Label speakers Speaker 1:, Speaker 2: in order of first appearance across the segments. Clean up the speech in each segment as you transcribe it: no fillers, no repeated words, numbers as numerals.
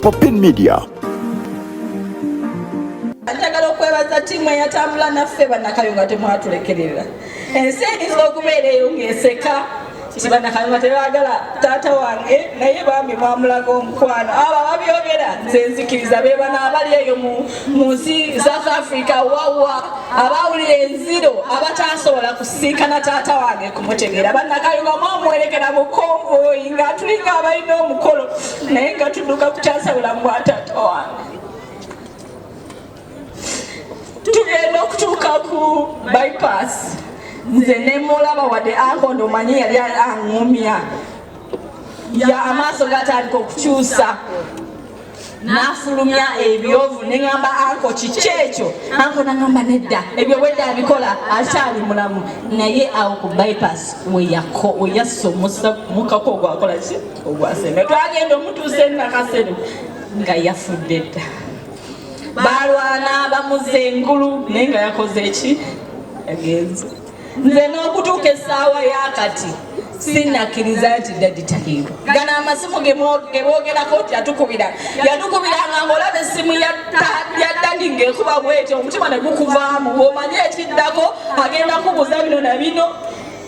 Speaker 1: Popin Media.
Speaker 2: Njagala okwebaza ttiimu eyatambula naffe bannakayunga temwatulekerera. Ensi eyiza okubeera eyo ng'eseka nti bannakayunga tebaagala taata wange naye bambi mwamulaga omukwano. Abo ababyogera nze nzikiriza be bano abali eyo mu nsi South Africa wawa abawulira enziro abatasobola kusinkana taata wange kumutegeera. Bannakayunga mwamuwerekera mu konvoyi nga tulinga abalina omukolo naye nga tudduka kukyasa bulamu bwa taata wange. Tugenda okutuuka ku bypass nze ne mulaba wadde ankondo omanyi yali aŋŋumya ya amaaso gatandika okukyusa n'afulumya ebyovu ne ŋŋamba anko kiki ekyo anko naŋŋamba nedda ebyo bwedda abikola akyali mulamu naye awo ku bypass weyasomosa mukako ogwakola ki ogwasembe twagenda omutuusa enakasero nga yafudde dda. Balwana bamuze engulu naye nga yakoze eki yagenze. Nze n'okutuuka essaawa yakati sinnakkiriza nti daddi taliiwo. Gano amasimu ge boogerako nti yatukubiranga ng'olaba essimu ya daddi ng'ekuba bw'etyo omutima ne gukuvaamu bw'omanyi ekiddako agenda kubuuza bino na bino.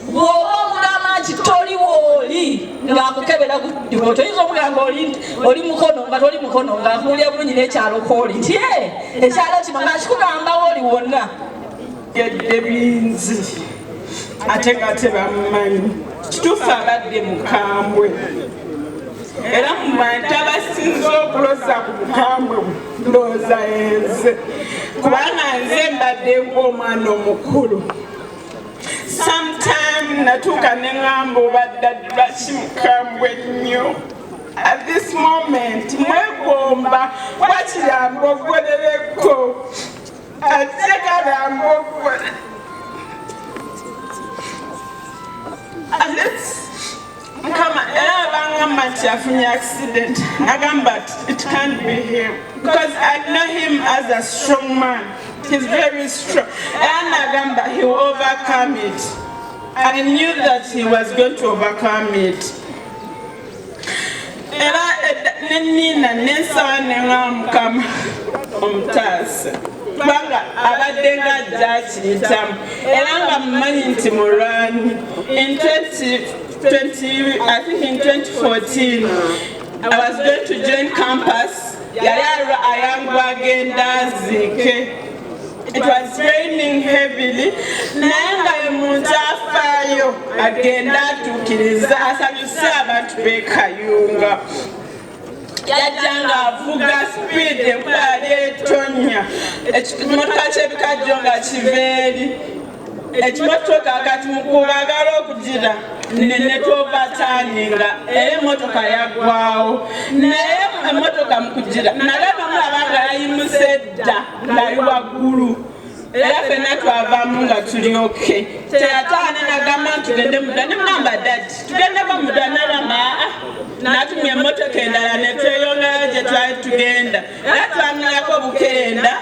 Speaker 2: Bw'oba omugamba nti toli wooli ng'akukebera ku ddibo toyinza okugamba oli mukono nga toli mukono ng'akuwulira bulungi n'ekyalo kooli nti ekyalo kino ng'akikugambawo oli wonna.
Speaker 3: Yadde binzi ate nga tebamumanyi kituufu abadde mukambwe era mu bantu abasinze okuloza ku bukambwe ndowooza yenze kubanga nze mbadde ng'omwana omukulu. Sometime natuuka ne ŋŋamba obadde lwaki mukambwe nnyo. At this moment mwegomba wakiramba ogolereko ate galamba ogole. Mukama era abangamba nti afunye accident nagamba it can't be him because I know him as a strong man. He's very strong. And Nagamba, he will overcome it. I knew that he was going to overcome it. Era nina nensawa nengamukama omutasa. Banga abadde nga jakiyitamu. Era nga mmanyi nti mulwanyi. In 2020, I think in 2014, I was going to join campus. Yali ayangwa agenda Aziikiddwa. It was raining heavily. Naye nga ye muntu afaayo agenda atuukiriza asanyuse abantu b'e Kayunga. Yajja ng'avuga speed enkuba yali etonnya. Ekimotoka ky'ebikajjo nga kiva eri. Ekimotoka kati mu kubagala okugira ne twovataninga era emmotoka yaggwawo. Naye emmotoka mu kugira nalaba mulaba nga yayimuse dda ng'ali waggulu. Era ffenna twavaamu nga tuli oke. Teyataane nagamba tugende mudda ne mugamba daddi tugendeko mudda nalama n'atumya emmotoka endala ne tweyongerayo gye twali tugenda. Era twamulako bukeenda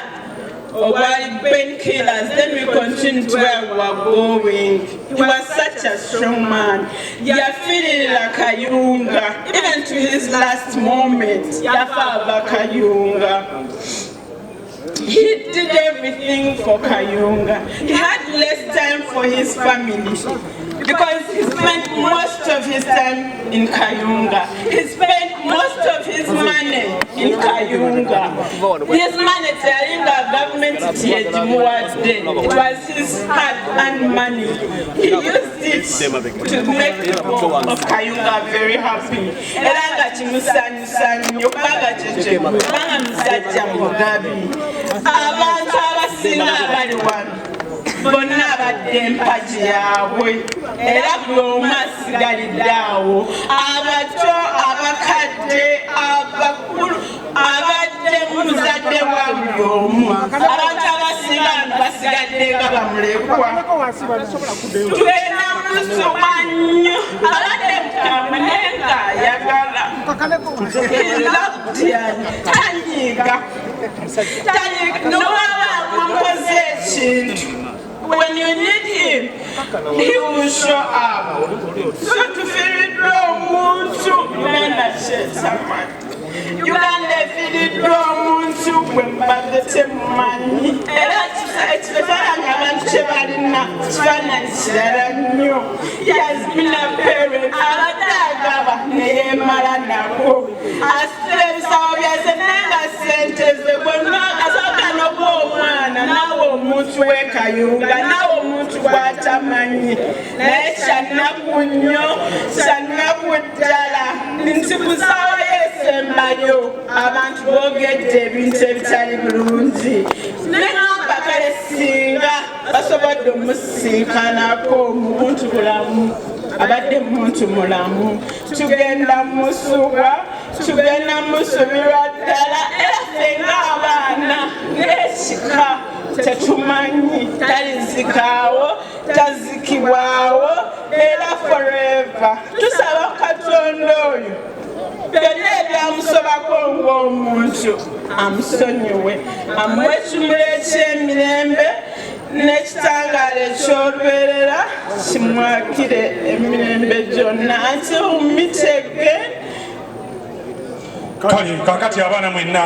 Speaker 3: obwali painkillers. Then we continued where we were going. He was such a strong man. Yafiirira Kayunga. Even to his last moment, yafa Kayunga. He did everything for Kayunga. He had less time for his family because he spent most of his time in Kayunga. He spent most of his money in Kayunga. His money, the government did it was his hard-earned money. He used it to make people of Kayunga very happy. Elanga chimusanyu kubanga cheche kubanga musajja mugabi. Abantu abasinga abali wano bonna abadde empagi yaabwe era buli omu asigalidde awo. Abato, abakadde, abakulu, abadde muzadde wa buli omu. Abantu abasinga basigadde nga bamulekwa. Tulina musoma nnyo abadde mukambwe naye ng'ayagala. Tanyiiga nowaba amukoze ekintu. When you need him, he will show up. So to feel it, Uganda efiiriddwa omuntu gwe mbadde temumanyi era ekifaananyi abantu kye balina kifaananyi kirala nnyo. Yazimina parent abadde agaba ne yeemala nako asitula ebisawo byase naye nga ssente ze bonna asooka n'ogw'omwana naawe omuntu w'e Kayunga naawe omuntu gw'atamanyi naye kyannaku nnyo kyannaku ddala nti busawo yeesembayo abantu boogedde ebintu ebitali bulungi neŋamba kale singa basobodde omusisinkanako omuntu bulamu abadde muntu mulamu tugenda musubwa tugenda musubirwa ddala era fenga abaana ng'ekika tetumanyi talizikaawo tazikibwawo era forever tusaba Katonda oyo byonna ebyamusobako ng'omuntu amusonyiwe amuwe ekimuli eky'emirembe n'ekitangaala eky'olubeerera kimwakire emirembe gyonna ate omitege.
Speaker 1: Kale kakati abaana mwenna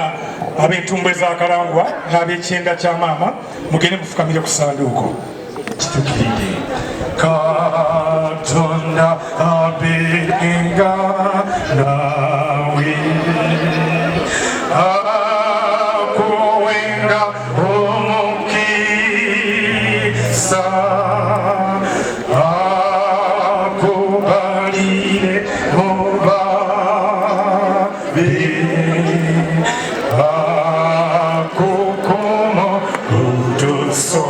Speaker 1: ab'entumbwe za Kalangwa n'ab'ekyenda kya maama mugende mufukamire ku ssanduuko kitukirire. Katonda abenga nawe akuwenga omukisa akubalire mubabe akukomo kutuso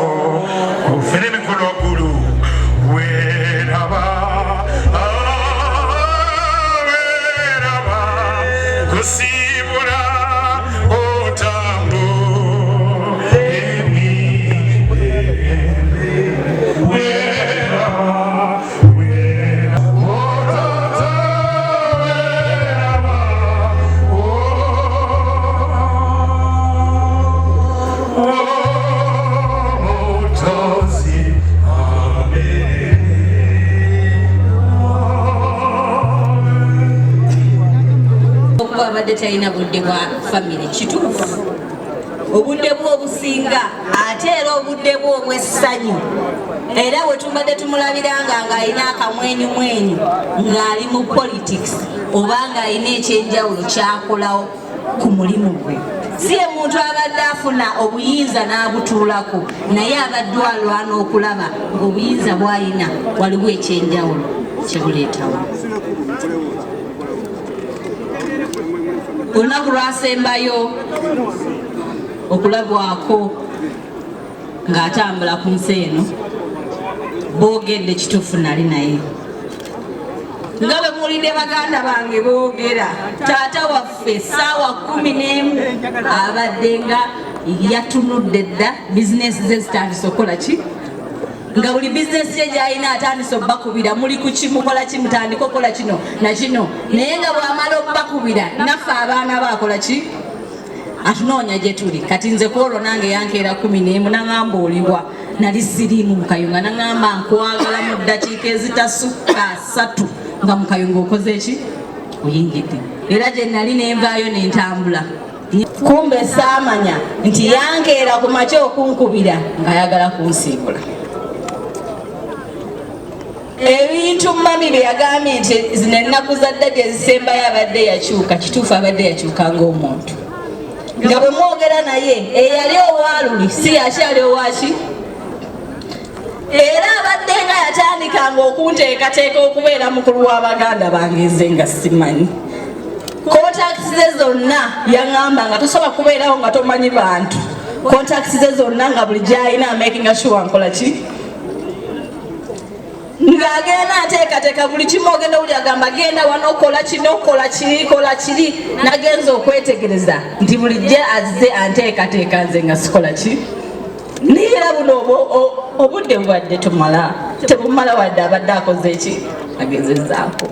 Speaker 1: kufere mikolo gulu weraba kusibura otambu
Speaker 4: abadde talina budde bwa famire kituufu obudde bw'obusinga ate era obudde bw'obwessanyu era bwe tubadde tumulabiranga ng'alina akamwenyumwenyu ng'ali mu politics oba ng'alina ekyenjawulo kyakolawo ku mulimu gwe si ye muntu abadde afuna obuyinza n'abutuulako naye abadde alwana okulaba ng'obuyinza bw'alina waliwo ekyenjawulo kyebuleetawo. Olunaku lwasembayo okulabwako ng'atambula ku nsi eno boogedde kituufu nali naye nga bwe muwulidde baganda bange boogera taata waffe essaawa 11 abadde nga yatunudde dda bizinesi ze zitandise okukola ki nga buli bizinesi ye gy'alina atandise obbakubira muli ku ki mukola ki mutandika okukola kino na kino naye nga bw'amala obbakubira naffe abaana baakola ki atunoonya gye tuli kati nze kwolwo nange yankeera 11 naŋŋamba oliwa nali siriimu mu Kayunga naŋŋamba nkwagala mu ddakiika ezitasukka 3 nga mu Kayunga okoze ki oyingidde era gye nali nenvaayo nentambula kumbe saamanya nti yankeera ku makya okunkubira ng'ayagala kunsiibula. Ebintu mami bye yagambye nti zino ennaku za dda gye zisembayo abadde yakyuka kituufu abadde yakyuka ng'omuntu nga bwe mwogera naye eyali owaaluli si yakyali owaki era abadde nga yatandikanga okunteekateeka okubeera mukulu w'abaganda bange nze nga simanyi kontakiti ze zonna yaŋŋamba nga tosobola kubeerawo nga tomanyi bantu kontakiti ze zonna nga buli gy'alina amakinga sure nkola ki ng'agenda ateekateeka buli kimu ogenda owuli agamba genda wano kola kino kola kiri kola kiri nagenza okwetegereza nti bulijjo azze anteekateeka nze nga sikola ki niera buno obudde bubadde tumala tebumala wadde abadde akoze eki agezezaako